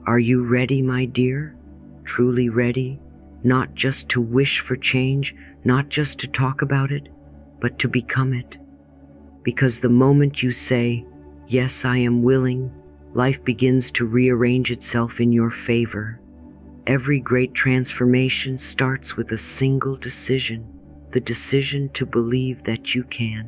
Are you ready, my dear? Truly ready? Not just to wish for change, not just to talk about it, but to become it. Because the moment you say, "Yes, I am willing," life begins to rearrange itself in your favor. Every great transformation starts with a single decision, the decision to believe that you can.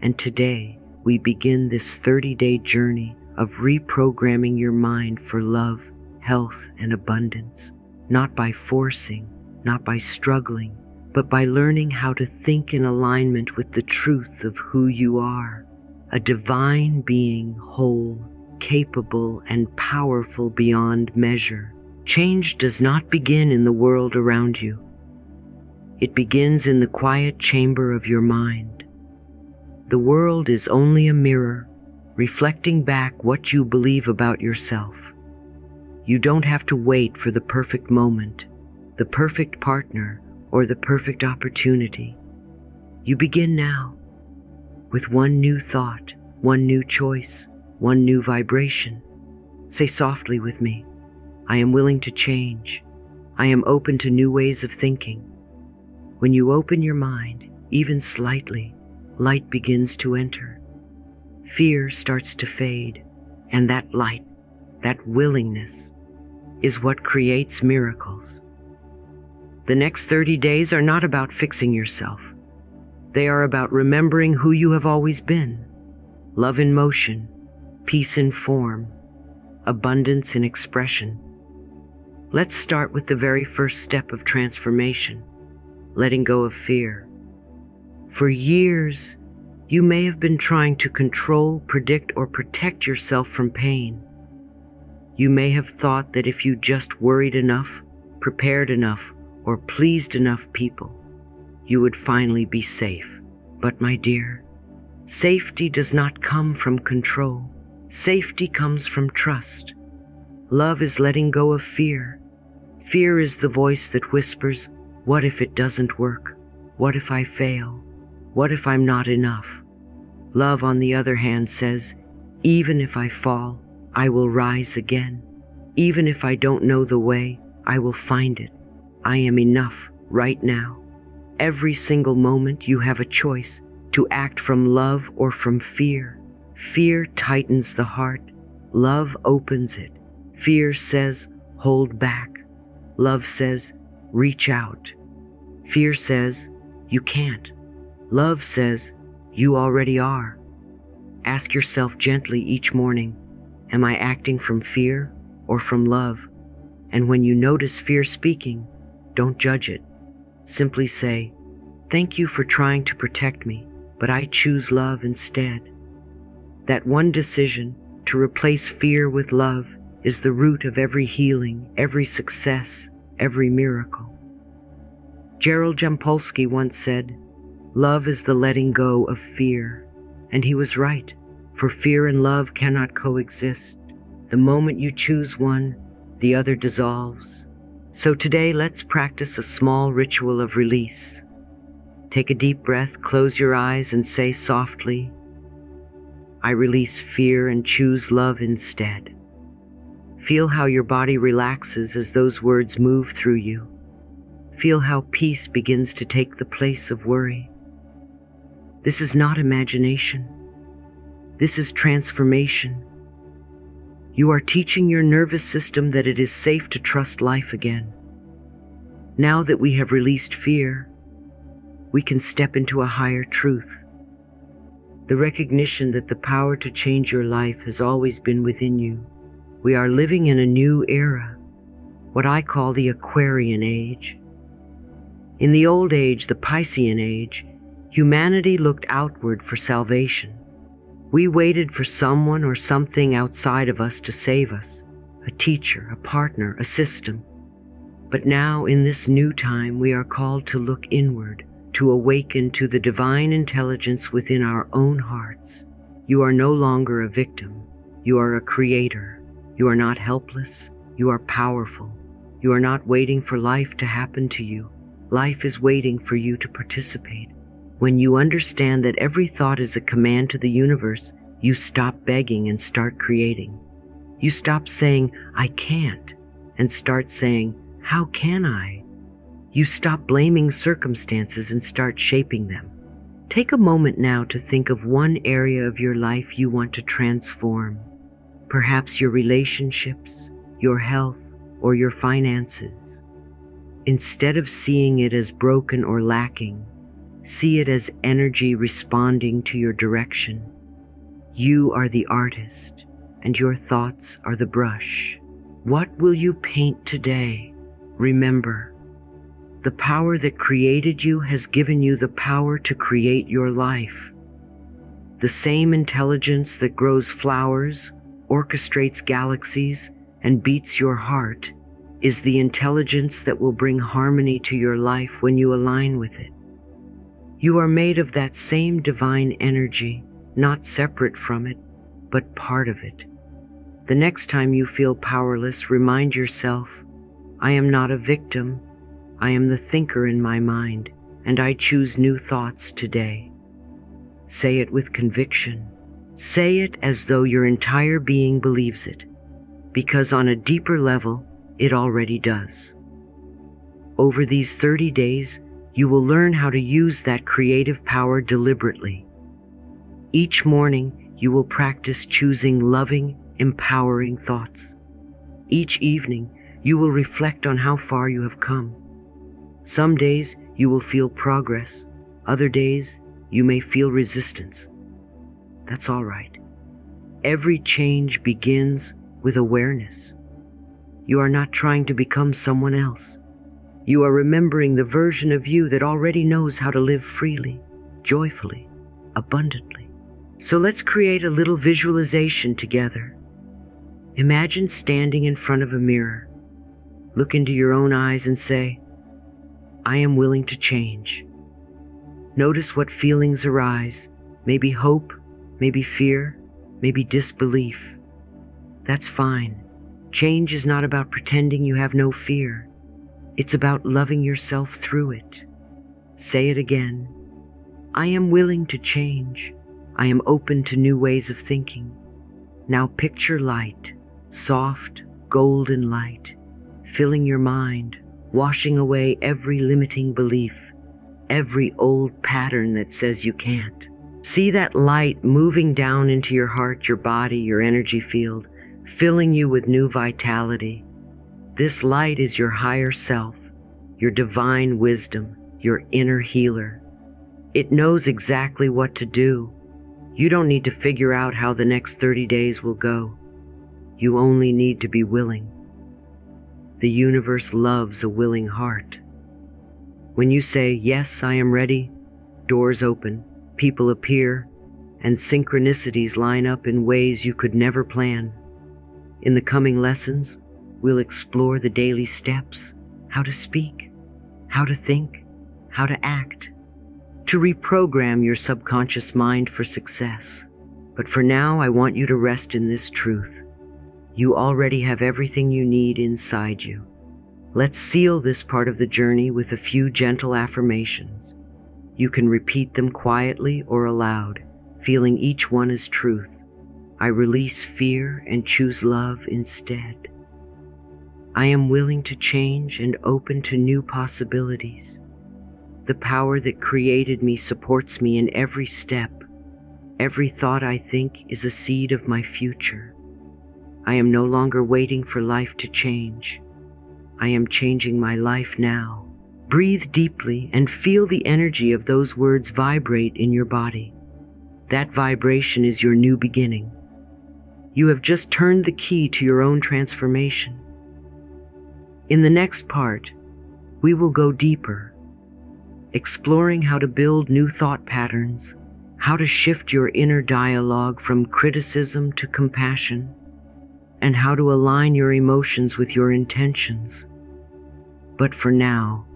And today, we begin this 30-day journey of reprogramming your mind for love, health, and abundance, not by forcing, not by struggling, but by learning how to think in alignment with the truth of who you are, a divine being, whole, capable, and powerful beyond measure. Change does not begin in the world around you. It begins in the quiet chamber of your mind. The world is only a mirror, reflecting back what you believe about yourself. You don't have to wait for the perfect moment, the perfect partner, or the perfect opportunity. You begin now, with one new thought, one new choice, one new vibration. Say softly with me, "I am willing to change. I am open to new ways of thinking." When you open your mind, even slightly, light begins to enter. Fear starts to fade, and that light, that willingness, is what creates miracles. The next 30 days are not about fixing yourself. They are about remembering who you have always been. Love in motion, peace in form, abundance in expression. Let's start with the very first step of transformation, letting go of fear. For years, you may have been trying to control, predict, or protect yourself from pain. You may have thought that if you just worried enough, prepared enough, or pleased enough people, you would finally be safe. But my dear, safety does not come from control. Safety comes from trust. Love is letting go of fear. Fear is the voice that whispers, "What if it doesn't work? What if I fail? What if I'm not enough?" Love, on the other hand, says, "Even if I fall, I will rise again. Even if I don't know the way, I will find it. I am enough right now." Every single moment you have a choice to act from love or from fear. Fear tightens the heart. Love opens it. Fear says, "Hold back." Love says, "Reach out." Fear says, "You can't." Love says, "You already are." Ask yourself gently each morning, am I acting from fear or from love? And when you notice fear speaking, don't judge it. Simply say, "Thank you for trying to protect me, but I choose love instead." That one decision, to replace fear with love, is the root of every healing, every success, every miracle. Gerald Jampolsky once said, "Love is the letting go of fear." And he was right, for fear and love cannot coexist. The moment you choose one, the other dissolves. So today, let's practice a small ritual of release. Take a deep breath, close your eyes, and say softly, "I release fear and choose love instead." Feel how your body relaxes as those words move through you. Feel how peace begins to take the place of worry. This is not imagination. This is transformation. You are teaching your nervous system that it is safe to trust life again. Now that we have released fear, we can step into a higher truth. The recognition that the power to change your life has always been within you. We are living in a new era, what I call the Aquarian Age. In the old age, the Piscean Age, humanity looked outward for salvation. We waited for someone or something outside of us to save us, a teacher, a partner, a system. But now, in this new time, we are called to look inward, to awaken to the divine intelligence within our own hearts. You are no longer a victim. You are a creator. You are not helpless. You are powerful. You are not waiting for life to happen to you. Life is waiting for you to participate. When you understand that every thought is a command to the universe, you stop begging and start creating. You stop saying, "I can't," and start saying, "How can I?" You stop blaming circumstances and start shaping them. Take a moment now to think of one area of your life you want to transform. Perhaps your relationships, your health, or your finances. Instead of seeing it as broken or lacking, see it as energy responding to your direction. You are the artist, and your thoughts are the brush. What will you paint today? Remember, the power that created you has given you the power to create your life. The same intelligence that grows flowers, orchestrates galaxies, and beats your heart is the intelligence that will bring harmony to your life when you align with it. You are made of that same divine energy, not separate from it, but part of it. The next time you feel powerless, remind yourself, "I am not a victim. I am the thinker in my mind, and I choose new thoughts today." Say it with conviction. Say it as though your entire being believes it, because on a deeper level, it already does. Over these 30 days, you will learn how to use that creative power deliberately. Each morning, you will practice choosing loving, empowering thoughts. Each evening, you will reflect on how far you have come. Some days, you will feel progress. Other days, you may feel resistance. That's all right. Every change begins with awareness. You are not trying to become someone else. You are remembering the version of you that already knows how to live freely, joyfully, abundantly. So let's create a little visualization together. Imagine standing in front of a mirror. Look into your own eyes and say, "I am willing to change." Notice what feelings arise, maybe hope, maybe fear, maybe disbelief. That's fine. Change is not about pretending you have no fear. It's about loving yourself through it. Say it again. "I am willing to change. I am open to new ways of thinking." Now picture light, soft, golden light, filling your mind, washing away every limiting belief, every old pattern that says you can't. See that light moving down into your heart, your body, your energy field, filling you with new vitality. This light is your higher self, your divine wisdom, your inner healer. It knows exactly what to do. You don't need to figure out how the next 30 days will go. You only need to be willing. The universe loves a willing heart. When you say, "Yes, I am ready," doors open, people appear, and synchronicities line up in ways you could never plan. In the coming lessons, we'll explore the daily steps, how to speak, how to think, how to act, to reprogram your subconscious mind for success. But for now, I want you to rest in this truth. You already have everything you need inside you. Let's seal this part of the journey with a few gentle affirmations. You can repeat them quietly or aloud, feeling each one as truth. I release fear and choose love instead. I am willing to change and open to new possibilities. The power that created me supports me in every step. Every thought I think is a seed of my future. I am no longer waiting for life to change. I am changing my life now. Breathe deeply and feel the energy of those words vibrate in your body. That vibration is your new beginning. You have just turned the key to your own transformation. In the next part, we will go deeper, exploring how to build new thought patterns, how to shift your inner dialogue from criticism to compassion, and how to align your emotions with your intentions. But for now,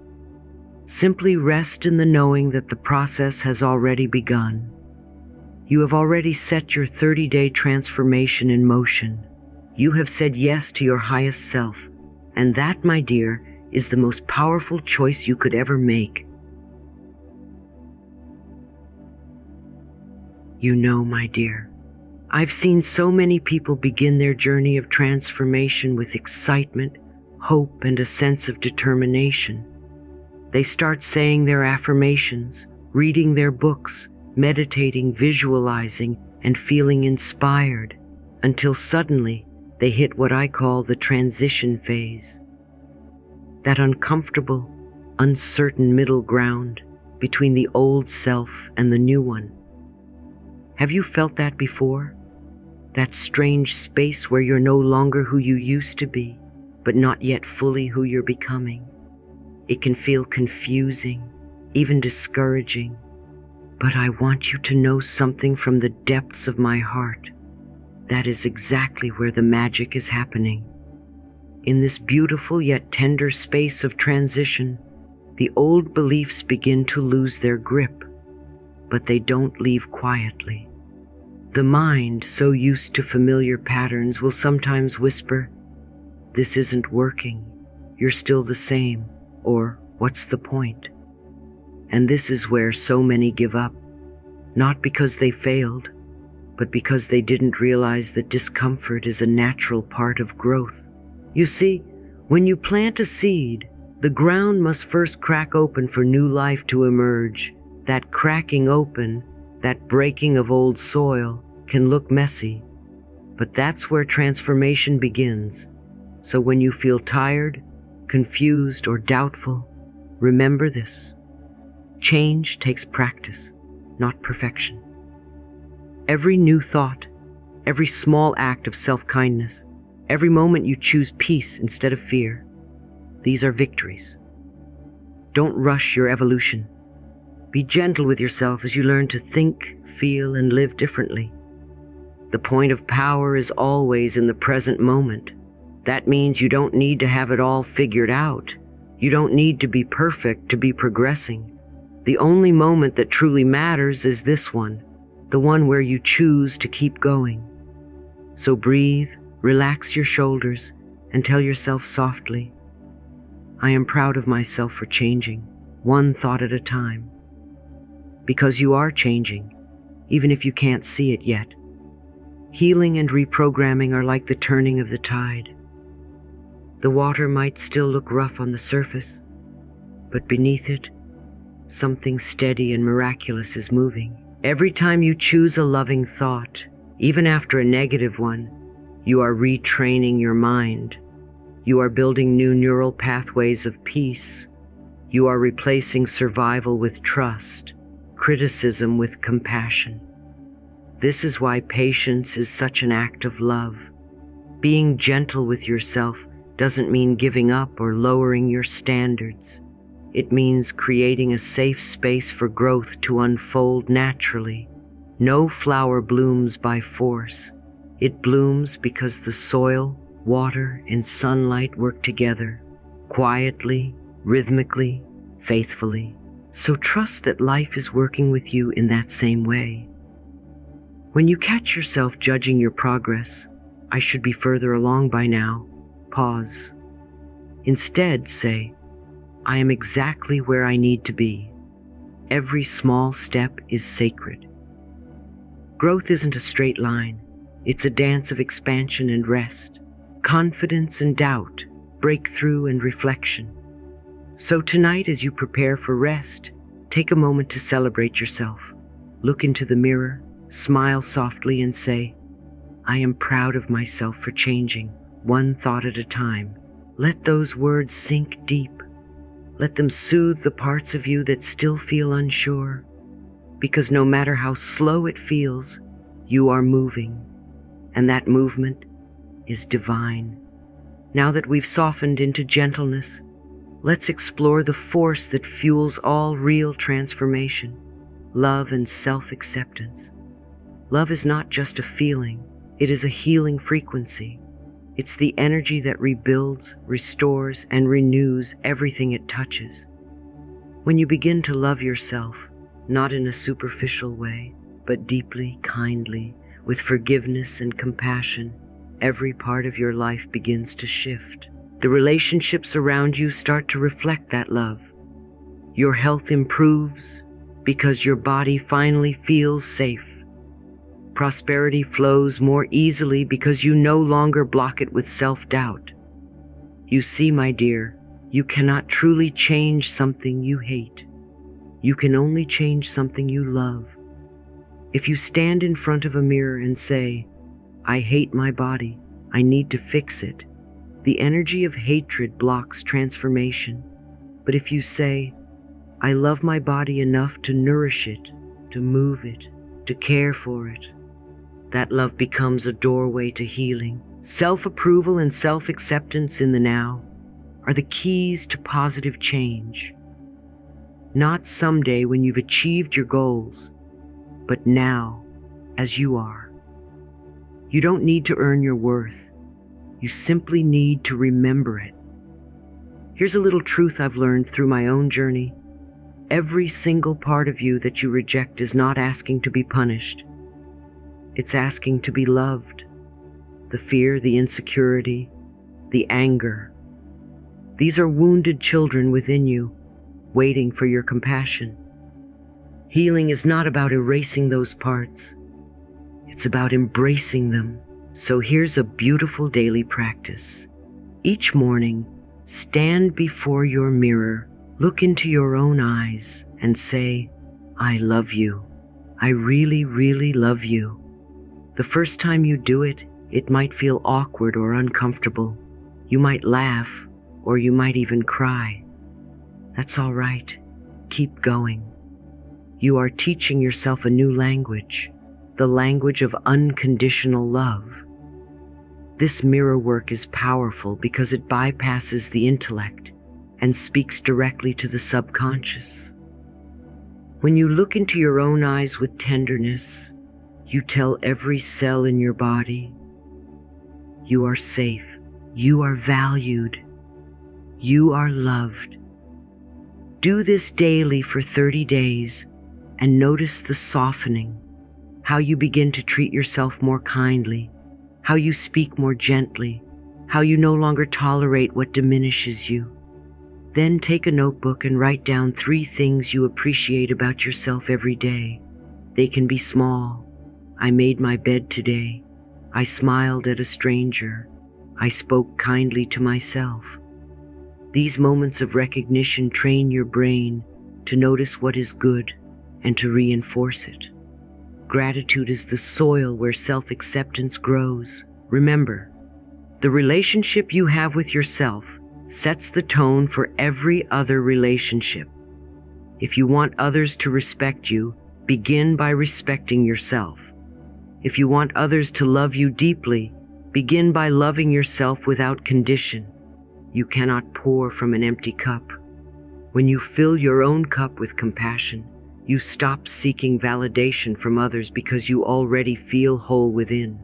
simply rest in the knowing that the process has already begun. You have already set your 30-day transformation in motion. You have said yes to your highest self, and that, my dear, is the most powerful choice you could ever make. You know, my dear, I've seen so many people begin their journey of transformation with excitement, hope, and a sense of determination. They start saying their affirmations, reading their books, meditating, visualizing, and feeling inspired, until suddenly they hit what I call the transition phase. That uncomfortable, uncertain middle ground between the old self and the new one. Have you felt that before? That strange space where you're no longer who you used to be, but not yet fully who you're becoming. It can feel confusing, even discouraging, but I want you to know something from the depths of my heart. That is exactly where the magic is happening. In this beautiful yet tender space of transition, the old beliefs begin to lose their grip, but they don't leave quietly. The mind, so used to familiar patterns, will sometimes whisper, "This isn't working, you're still the same," or "What's the point?" And this is where so many give up, not because they failed, but because they didn't realize that discomfort is a natural part of growth. You see, when you plant a seed, the ground must first crack open for new life to emerge. That cracking open, that breaking of old soil, can look messy, but that's where transformation begins. So when you feel tired, confused, or doubtful, remember this: change takes practice, not perfection. Every new thought, every small act of self-kindness, every moment you choose peace instead of fear, these are victories. Don't rush your evolution. Be gentle with yourself as you learn to think, feel, and live differently. The point of power is always in the present moment. That means you don't need to have it all figured out. You don't need to be perfect to be progressing. The only moment that truly matters is this one, the one where you choose to keep going. So breathe, relax your shoulders, and tell yourself softly, "I am proud of myself for changing, one thought at a time." Because you are changing, even if you can't see it yet. Healing and reprogramming are like the turning of the tide. The water might still look rough on the surface, but beneath it, something steady and miraculous is moving. Every time you choose a loving thought, even after a negative one, you are retraining your mind. You are building new neural pathways of peace. You are replacing survival with trust, criticism with compassion. This is why patience is such an act of love. Being gentle with yourself doesn't mean giving up or lowering your standards. It means creating a safe space for growth to unfold naturally. No flower blooms by force. It blooms because the soil, water, and sunlight work together, quietly, rhythmically, faithfully. So trust that life is working with you in that same way. When you catch yourself judging your progress, "I should be further along by now," pause. Instead, say, "I am exactly where I need to be." Every small step is sacred. Growth isn't a straight line. It's a dance of expansion and rest, confidence and doubt, breakthrough and reflection. So tonight, as you prepare for rest, take a moment to celebrate yourself. Look into the mirror, smile softly, and say, "I am proud of myself for changing, one thought at a time." Let those words sink deep. Let them soothe the parts of you that still feel unsure. Because no matter how slow it feels, you are moving, and that movement is divine. Now that we've softened into gentleness, let's explore the force that fuels all real transformation: love and self-acceptance. Love is not just a feeling, it is a healing frequency. It's the energy that rebuilds, restores, and renews everything it touches. When you begin to love yourself, not in a superficial way, but deeply, kindly, with forgiveness and compassion, every part of your life begins to shift. The relationships around you start to reflect that love. Your health improves because your body finally feels safe. Prosperity flows more easily because you no longer block it with self-doubt. You see, my dear, you cannot truly change something you hate. You can only change something you love. If you stand in front of a mirror and say, "I hate my body, I need to fix it," the energy of hatred blocks transformation. But if you say, "I love my body enough to nourish it, to move it, to care for it," that love becomes a doorway to healing. Self-approval and self-acceptance in the now are the keys to positive change. Not someday when you've achieved your goals, but now, as you are. You don't need to earn your worth. You simply need to remember it. Here's a little truth I've learned through my own journey. Every single part of you that you reject is not asking to be punished. It's asking to be loved. The fear, the insecurity, the anger. These are wounded children within you, waiting for your compassion. Healing is not about erasing those parts. It's about embracing them. So here's a beautiful daily practice. Each morning, stand before your mirror, look into your own eyes, and say, "I love you. I really, really love you." The first time you do it, it might feel awkward or uncomfortable. You might laugh, or you might even cry. That's all right. Keep going. You are teaching yourself a new language, the language of unconditional love. This mirror work is powerful because it bypasses the intellect and speaks directly to the subconscious. When you look into your own eyes with tenderness, you tell every cell in your body, you are safe, you are valued, you are loved. Do this daily for 30 days and notice the softening, how you begin to treat yourself more kindly, how you speak more gently, how you no longer tolerate what diminishes you. Then take a notebook and write down 3 things you appreciate about yourself every day. They can be small. I made my bed today. I smiled at a stranger. I spoke kindly to myself. These moments of recognition train your brain to notice what is good and to reinforce it. Gratitude is the soil where self-acceptance grows. Remember, the relationship you have with yourself sets the tone for every other relationship. If you want others to respect you, begin by respecting yourself. If you want others to love you deeply, begin by loving yourself without condition. You cannot pour from an empty cup. When you fill your own cup with compassion, you stop seeking validation from others because you already feel whole within.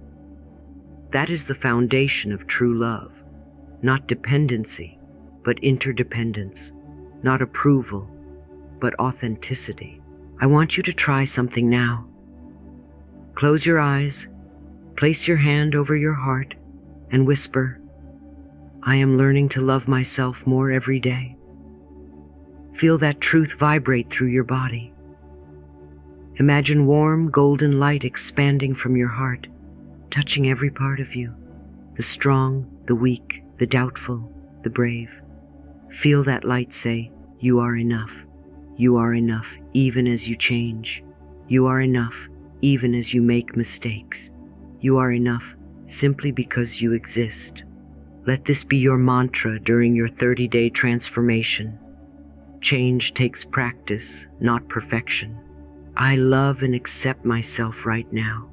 That is the foundation of true love. Not dependency, but interdependence. Not approval, but authenticity. I want you to try something now. Close your eyes, place your hand over your heart, and whisper, "I am learning to love myself more every day." Feel that truth vibrate through your body. Imagine warm, golden light expanding from your heart, touching every part of you, the strong, the weak, the doubtful, the brave. Feel that light say, "You are enough. You are enough even as you change. You are enough even as you make mistakes. You are enough simply because you exist." Let this be your mantra during your 30-day transformation. Change takes practice, not perfection. I love and accept myself right now.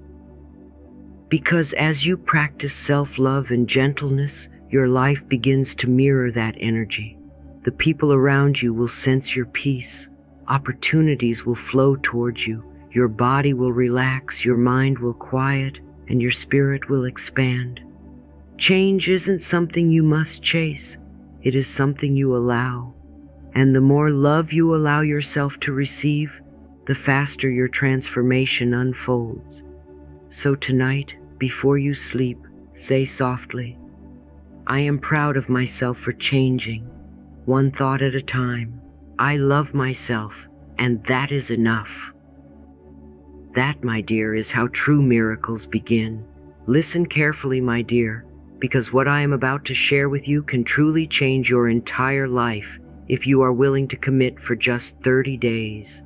Because as you practice self-love and gentleness, your life begins to mirror that energy. The people around you will sense your peace. Opportunities will flow towards you. Your body will relax, your mind will quiet, and your spirit will expand. Change isn't something you must chase. It is something you allow. And the more love you allow yourself to receive, the faster your transformation unfolds. So tonight, before you sleep, say softly, "I am proud of myself for changing, one thought at a time. I love myself, and that is enough." That, my dear, is how true miracles begin. Listen carefully, my dear, because what I am about to share with you can truly change your entire life if you are willing to commit for just 30 days.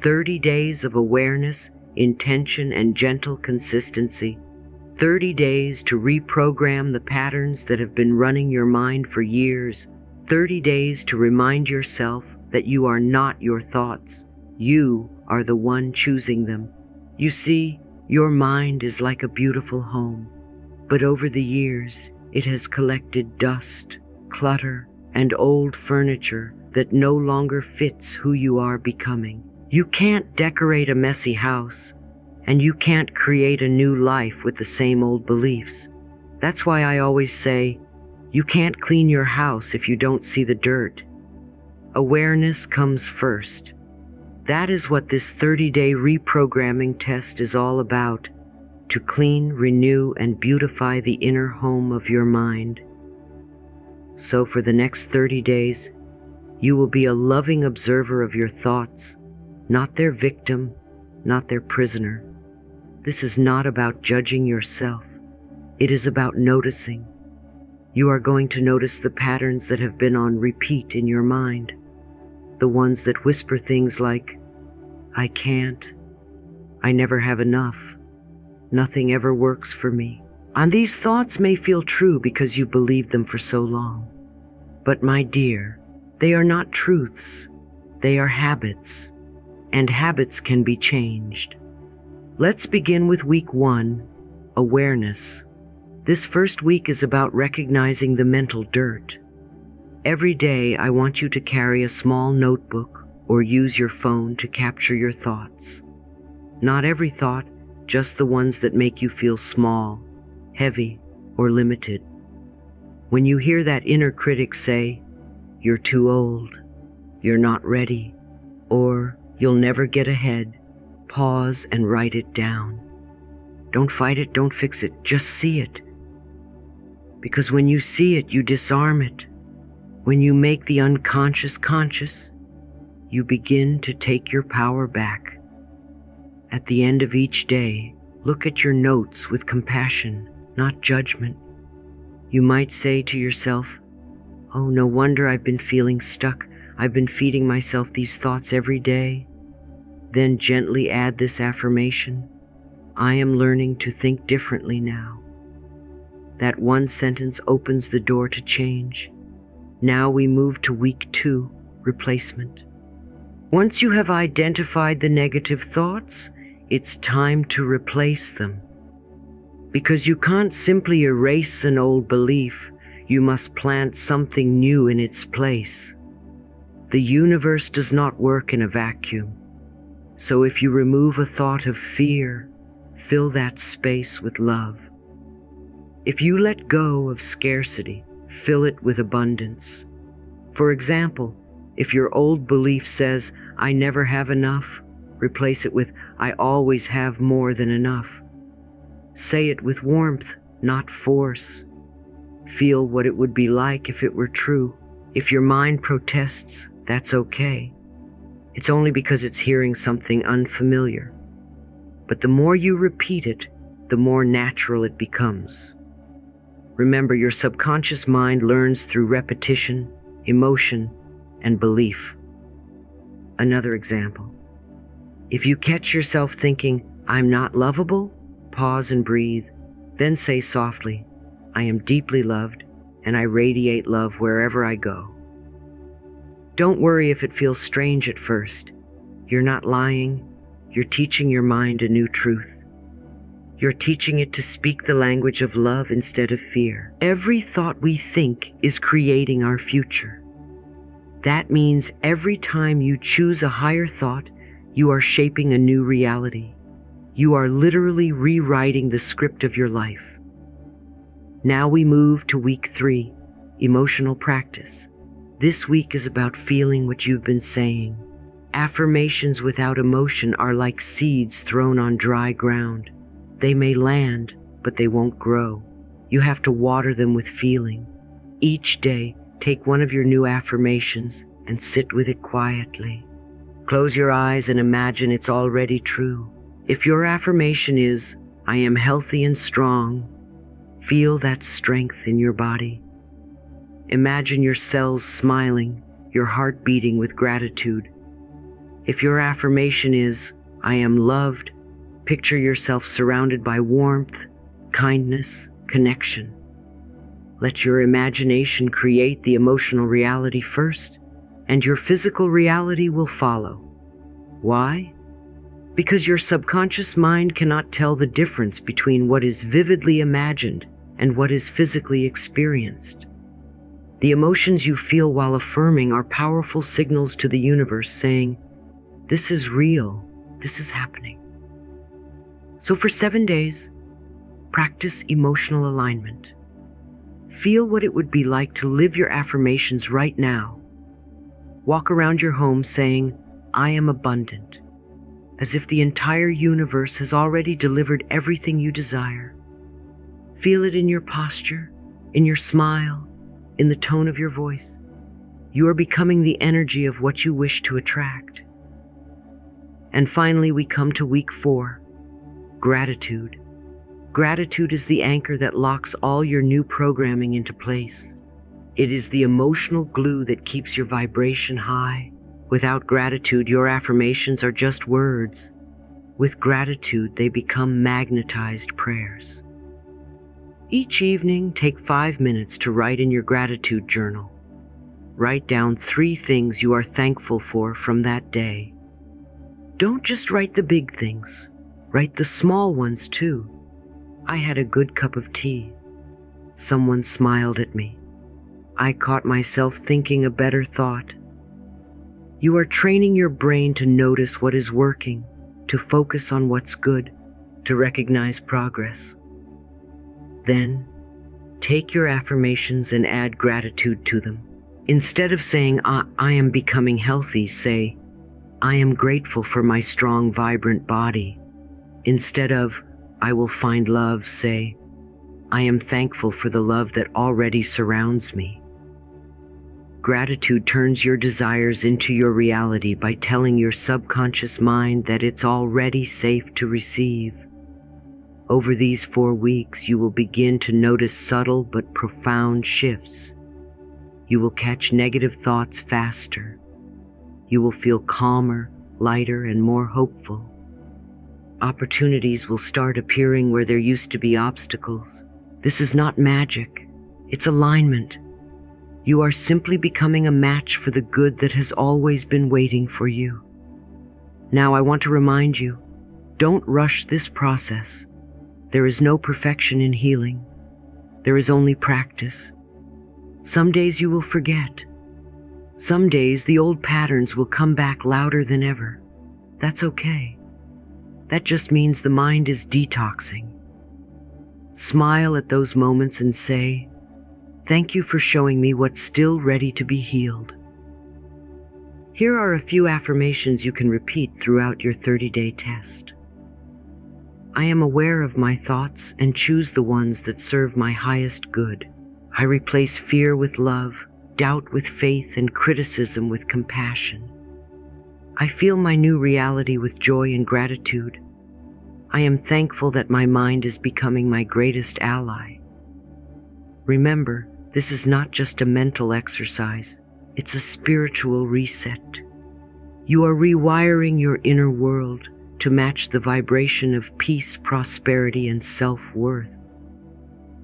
30 days of awareness, intention, and gentle consistency. 30 days to reprogram the patterns that have been running your mind for years. 30 days to remind yourself that you are not your thoughts. You are the one choosing them. You see, your mind is like a beautiful home, but over the years, it has collected dust, clutter, and old furniture that no longer fits who you are becoming. You can't decorate a messy house, and you can't create a new life with the same old beliefs. That's why I always say, you can't clean your house if you don't see the dirt. Awareness comes first. That is what this 30-day reprogramming test is all about, to clean, renew, and beautify the inner home of your mind. So for the next 30 days, you will be a loving observer of your thoughts, not their victim, not their prisoner. This is not about judging yourself. It is about noticing. You are going to notice the patterns that have been on repeat in your mind, the ones that whisper things like, I can't, I never have enough, nothing ever works for me. And these thoughts may feel true because you believed them for so long. But my dear, they are not truths, they are habits, and habits can be changed. Let's begin with week 1, awareness. This first week is about recognizing the mental dirt. Every day I want you to carry a small notebook or use your phone to capture your thoughts. Not every thought, just the ones that make you feel small, heavy, or limited. When you hear that inner critic say, you're too old, you're not ready, or you'll never get ahead, pause and write it down. Don't fight it, don't fix it, just see it. Because when you see it, you disarm it. When you make the unconscious conscious, you begin to take your power back. At the end of each day, look at your notes with compassion, not judgment. You might say to yourself, oh, no wonder I've been feeling stuck. I've been feeding myself these thoughts every day. Then gently add this affirmation. I am learning to think differently now. That one sentence opens the door to change. Now we move to week 2, replacement. Once you have identified the negative thoughts, it's time to replace them. Because you can't simply erase an old belief, you must plant something new in its place. The universe does not work in a vacuum. So if you remove a thought of fear, fill that space with love. If you let go of scarcity, fill it with abundance. For example, if your old belief says, I never have enough, replace it with, I always have more than enough. Say it with warmth, not force. Feel what it would be like if it were true. If your mind protests, that's okay. It's only because it's hearing something unfamiliar. But the more you repeat it, the more natural it becomes. Remember, your subconscious mind learns through repetition, emotion, and belief. Another example. If you catch yourself thinking, I'm not lovable, pause and breathe. Then say softly, I am deeply loved, and I radiate love wherever I go. Don't worry if it feels strange at first. You're not lying. You're teaching your mind a new truth. You're teaching it to speak the language of love instead of fear. Every thought we think is creating our future. That means every time you choose a higher thought, you are shaping a new reality. You are literally rewriting the script of your life. Now we move to week 3, emotional practice. This week is about feeling what you've been saying. Affirmations without emotion are like seeds thrown on dry ground. They may land, but they won't grow. You have to water them with feeling. Each day, take one of your new affirmations and sit with it quietly. Close your eyes and imagine it's already true. If your affirmation is, I am healthy and strong, feel that strength in your body. Imagine your cells smiling, your heart beating with gratitude. If your affirmation is, I am loved, picture yourself surrounded by warmth, kindness, connection. Let your imagination create the emotional reality first, and your physical reality will follow. Why? Because your subconscious mind cannot tell the difference between what is vividly imagined and what is physically experienced. The emotions you feel while affirming are powerful signals to the universe saying, this is real, this is happening. So for 7 days, practice emotional alignment. Feel what it would be like to live your affirmations right now. Walk around your home saying, I am abundant, as if the entire universe has already delivered everything you desire. Feel it in your posture, in your smile, in the tone of your voice. You are becoming the energy of what you wish to attract. And finally, we come to week 4, gratitude. Gratitude is the anchor that locks all your new programming into place. It is the emotional glue that keeps your vibration high. Without gratitude, your affirmations are just words. With gratitude, they become magnetized prayers. Each evening, take 5 minutes to write in your gratitude journal. Write down 3 things you are thankful for from that day. Don't just write the big things. Write the small ones too. I had a good cup of tea. Someone smiled at me. I caught myself thinking a better thought. You are training your brain to notice what is working, to focus on what's good, to recognize progress. Then, take your affirmations and add gratitude to them. Instead of saying, I am becoming healthy, say, I am grateful for my strong, vibrant body. Instead of, I will find love, say, I am thankful for the love that already surrounds me. Gratitude turns your desires into your reality by telling your subconscious mind that it's already safe to receive. Over these 4 weeks, you will begin to notice subtle but profound shifts. You will catch negative thoughts faster. You will feel calmer, lighter, and more hopeful. Opportunities will start appearing where there used to be obstacles. This is not magic. It's alignment. You are simply becoming a match for the good that has always been waiting for you. Now I want to remind you, don't rush this process. There is no perfection in healing. There is only practice. Some days you will forget. Some days the old patterns will come back louder than ever. That's okay. That just means the mind is detoxing. Smile at those moments and say, thank you for showing me what's still ready to be healed. Here are a few affirmations you can repeat throughout your 30-day test. I am aware of my thoughts and choose the ones that serve my highest good. I replace fear with love, doubt with faith, and criticism with compassion. I feel my new reality with joy and gratitude. I am thankful that my mind is becoming my greatest ally. Remember, this is not just a mental exercise, it's a spiritual reset. You are rewiring your inner world to match the vibration of peace, prosperity, and self-worth.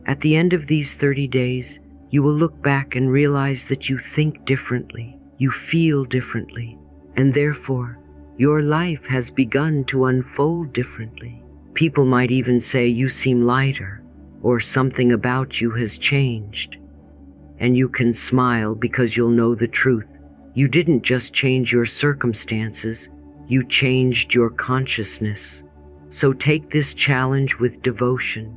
At the end of these 30 days, you will look back and realize that you think differently, you feel differently, and therefore, your life has begun to unfold differently. People might even say you seem lighter, or something about you has changed. And you can smile because you'll know the truth. You didn't just change your circumstances, you changed your consciousness. So take this challenge with devotion.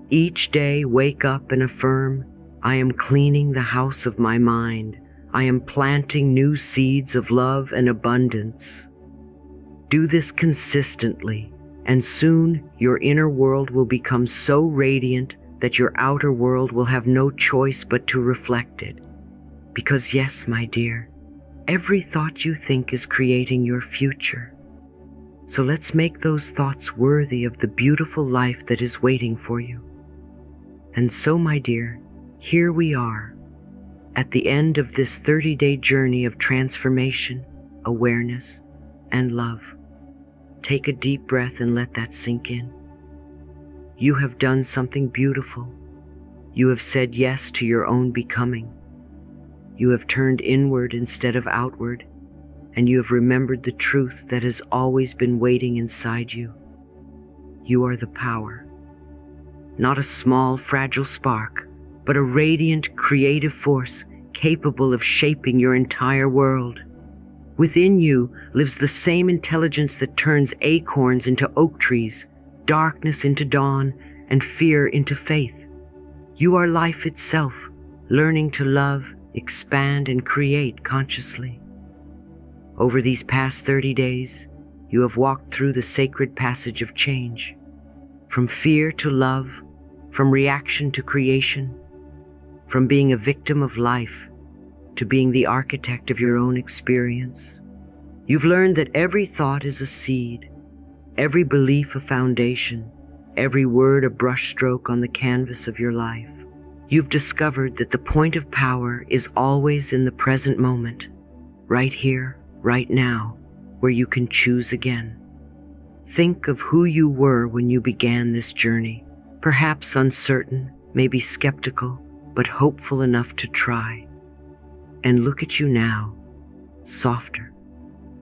Each day, wake up and affirm, I am cleaning the house of my mind. I am planting new seeds of love and abundance. Do this consistently, and soon your inner world will become so radiant that your outer world will have no choice but to reflect it. Because yes, my dear, every thought you think is creating your future. So let's make those thoughts worthy of the beautiful life that is waiting for you. And so, my dear, here we are, at the end of this 30-day journey of transformation, awareness, and love. Take a deep breath and let that sink in. You have done something beautiful. You have said yes to your own becoming. You have turned inward instead of outward, and you have remembered the truth that has always been waiting inside you. You are the power. Not a small, fragile spark, but a radiant, creative force capable of shaping your entire world. Within you lives the same intelligence that turns acorns into oak trees, darkness into dawn, and fear into faith. You are life itself, learning to love, expand, and create consciously. Over these past 30 days, you have walked through the sacred passage of change, from fear to love, from reaction to creation, from being a victim of life to being the architect of your own experience. You've learned that every thought is a seed, every belief a foundation, every word a brushstroke on the canvas of your life. You've discovered that the point of power is always in the present moment, right here, right now, where you can choose again. Think of who you were when you began this journey, perhaps uncertain, maybe skeptical, but hopeful enough to try. And look at you now, softer,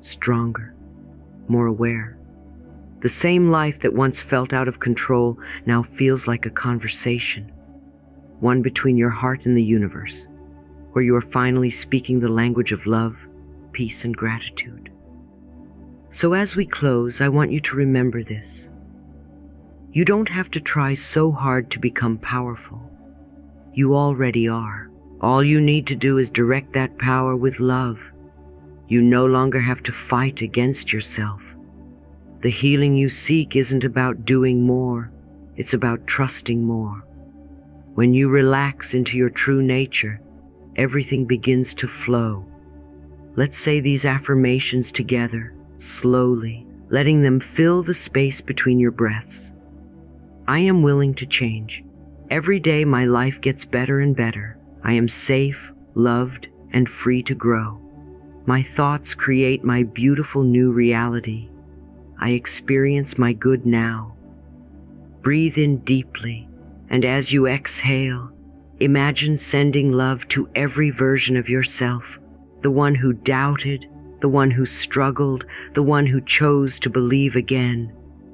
stronger, more aware. The same life that once felt out of control now feels like a conversation, one between your heart and the universe, where you are finally speaking the language of love, peace, and gratitude. So as we close, I want you to remember this. You don't have to try so hard to become powerful. You already are. All you need to do is direct that power with love. You no longer have to fight against yourself. The healing you seek isn't about doing more, it's about trusting more. When you relax into your true nature, everything begins to flow. Let's say these affirmations together, slowly, letting them fill the space between your breaths. I am willing to change. Every day my life gets better and better. I am safe, loved, and free to grow. My thoughts create my beautiful new reality. I experience my good now. Breathe in deeply, and as you exhale, imagine sending love to every version of yourself, the one who doubted, the one who struggled, the one who chose to believe again.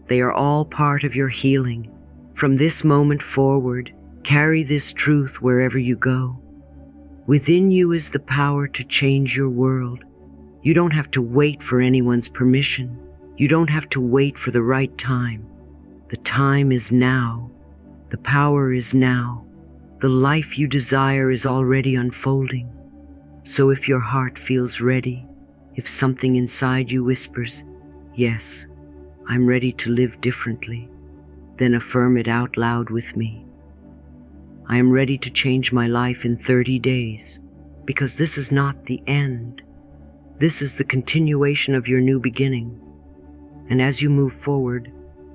They are all part of your healing. From this moment forward, carry this truth wherever you go. Within you is the power to change your world. You don't have to wait for anyone's permission. You don't have to wait for the right time. The time is now. The power is now. The life you desire is already unfolding. So if your heart feels ready, if something inside you whispers, "Yes, I'm ready to live differently," then affirm it out loud with me. I am ready to change my life in 30 days, because this is not the end. This is the continuation of your new beginning. And as you move forward,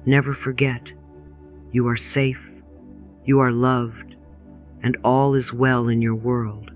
never forget, you are safe, you are loved, and all is well in your world.